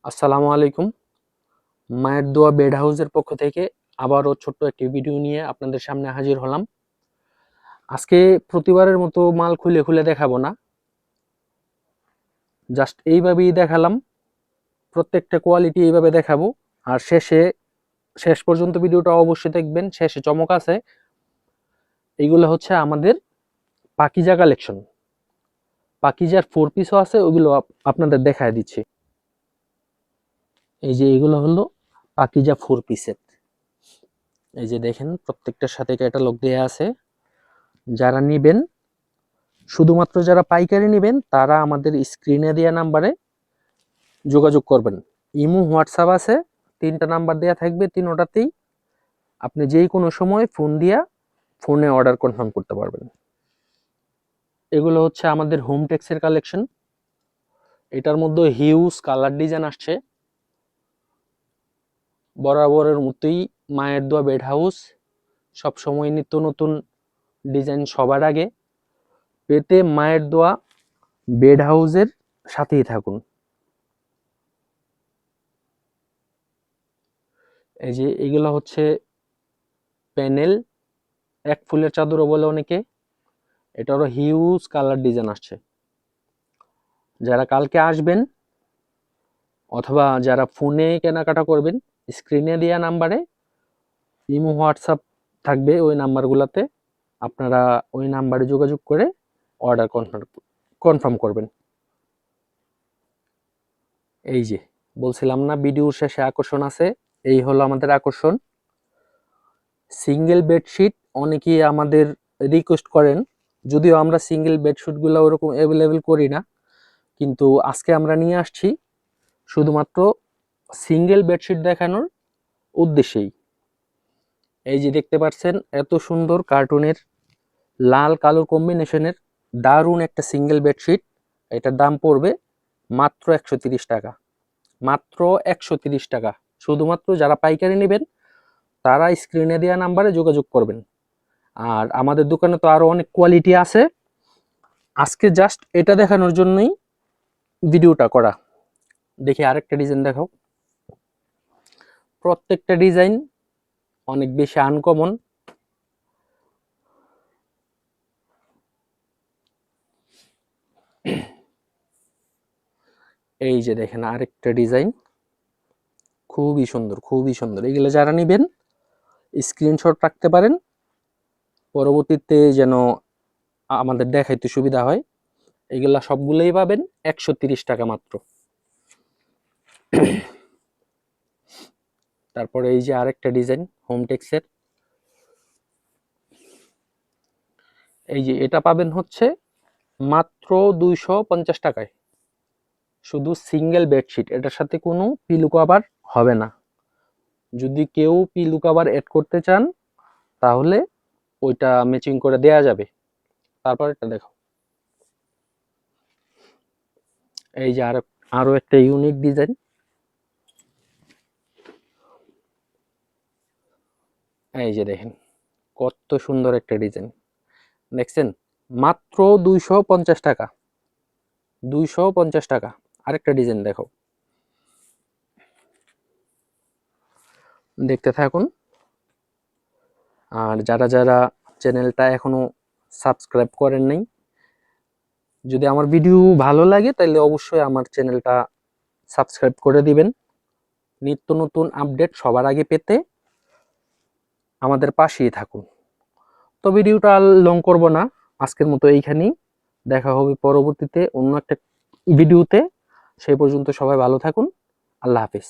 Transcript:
আসসালামু আলাইকুম। মায়ের দোয়া বেড হাউসের পক্ষ থেকে আবারও ছোট্ট একটি ভিডিও নিয়ে আপনাদের সামনে হাজির হলাম। আজকে প্রতিবারের মতো মাল খুলে খুলে দেখাবো না, জাস্ট এইভাবেই দেখালাম। প্রত্যেকটা কোয়ালিটি এইভাবে দেখাবো। আর শেষ পর্যন্ত ভিডিওটা অবশ্যই দেখবেন, শেষে চমক আছে। এইগুলো হচ্ছে আমাদের পাকিজা কালেকশন। পাকিজার 4 পিসও আছে, ওগুলো আপনাদের দেখায় দিচ্ছি। এই যে এগুলো হলো পাকিজা 4 পিসের। এই যে দেখেন, প্রত্যেকটার সাথে ক্যাটালগ দেয়া আছে। যারা নিবেন, শুধুমাত্র যারা পাইকারি নেবেন তারা আমাদের স্ক্রিনে দেওয়া নাম্বারে যোগাযোগ করবেন। ইমো, হোয়াটসঅ্যাপ আছে, 3টা নাম্বার দেওয়া থাকবে। 3টাতেই আপনি যেই কোনো সময় ফোনে অর্ডার কনফার্ম করতে পারবেন। এগুলো হচ্ছে আমাদের হোম টেক্সের কালেকশন। এটার মধ্যে হিউজ কালার ডিজাইন আসছে। বরাবরের মতোই মায়ের দোয়া বেড হাউস সবসময় নিত্য নতুন ডিজাইন সবার আগে পেতে মায়ের দোয়া বেড হাউসের সাথেই থাকুন। এই যে এগুলো হচ্ছে প্যানেল, এক ফুলের চাদরও বলে অনেকে। এটারও হিউজ কালার ডিজাইন আসছে। যারা কালকে আসবেন অথবা যারা ফোনে কেনাকাটা করবেন, স্ক্রিনে দেওয়া নাম্বারে ইমো, হোয়াটসঅ্যাপ থাকবে, ওই নাম্বারগুলোতে আপনারা ওই নাম্বারে যোগাযোগ করে অর্ডার কনফার্ম করবেন। এই যে বলছিলাম না, ভিডিওর শেষে আকর্ষণ আছে। এই হলো আমাদের আকর্ষণ, সিঙ্গেল বেডশিট। অনেকেই আমাদের রিকোয়েস্ট করেন, যদিও আমরা সিঙ্গেল বেডশিটগুলো ওরকম অ্যাভেলেবেল করি না, কিন্তু আজকে আমরা নিয়ে আসছি শুধুমাত্র সিঙ্গেল বেডশিট দেখানোর উদ্দেশ্যেই। এই যে দেখতে পাচ্ছেন, এত সুন্দর কার্টুনের লাল কালোর কম্বিনেশনের দারুণ একটা সিঙ্গেল বেডশিট। এটার দাম পড়বে মাত্র 130 টাকা। মাত্র 130 টাকা। শুধুমাত্র যারা পাইকারি নেবেন তারা স্ক্রিনে দেওয়া নাম্বারে যোগাযোগ করবেন। আর আমাদের দোকানে তো আরো অনেক কোয়ালিটি আছে, আজকে জাস্ট এটা দেখানোর জন্যই ভিডিওটা করা। দেখি আরেকটা ডিজাইন দেখাও। প্রত্যেকটা ডিজাইন অনেক বেশি আনকমন। এই যে দেখেন আরেকটা ডিজাইন, খুবই সুন্দর, খুবই সুন্দর। এগুলো যারা নেবেন স্ক্রিনশট রাখতে পারেন, পরবর্তীতে যেন আমাদের দেখাইতে সুবিধা হয়। এগুলা সবগুলোই পাবেন 130 টাকা মাত্র। তারপরে এই যে আরেকটা ডিজাইন হোম টেক্সের। এই যে এটা পাবেন হচ্ছে মাত্র 250 টাকায়, শুধু সিঙ্গেল বেডশিট। এটার সাথে কোনো পিলো কভার হবে না। যদি কেউ পিলো কভার অ্যাড করতে চান তাহলে ওইটা ম্যাচিং করে দেয়া যাবে। তারপর এটা দেখো, এই যে আরো একটা ইউনিক ডিজাইন। এই যে দেখেন কত সুন্দর একটা ডিজাইন, দেখছেন? মাত্র 250 টাকা, 250 টাকা। আরেকটা ডিজাইন দেখো, দেখতে থাকুন। আর যারা যারা চ্যানেলটা এখনো সাবস্ক্রাইব করেন নাই, যদি আমার ভিডিও ভালো লাগে তাহলে অবশ্যই আমার চ্যানেলটা সাবস্ক্রাইব করে দিবেন। নিত্য নতুন আপডেট সবার আগে পেতে আমাদের পাশেই থাকুন। তো ভিডিওটা আর লং করব না, আজকের মতো এইখানেই। দেখা হবে পরবর্তীতে অন্য একটা ভিডিওতে। সেই পর্যন্ত সবাই ভালো থাকুন। আল্লাহ হাফিজ।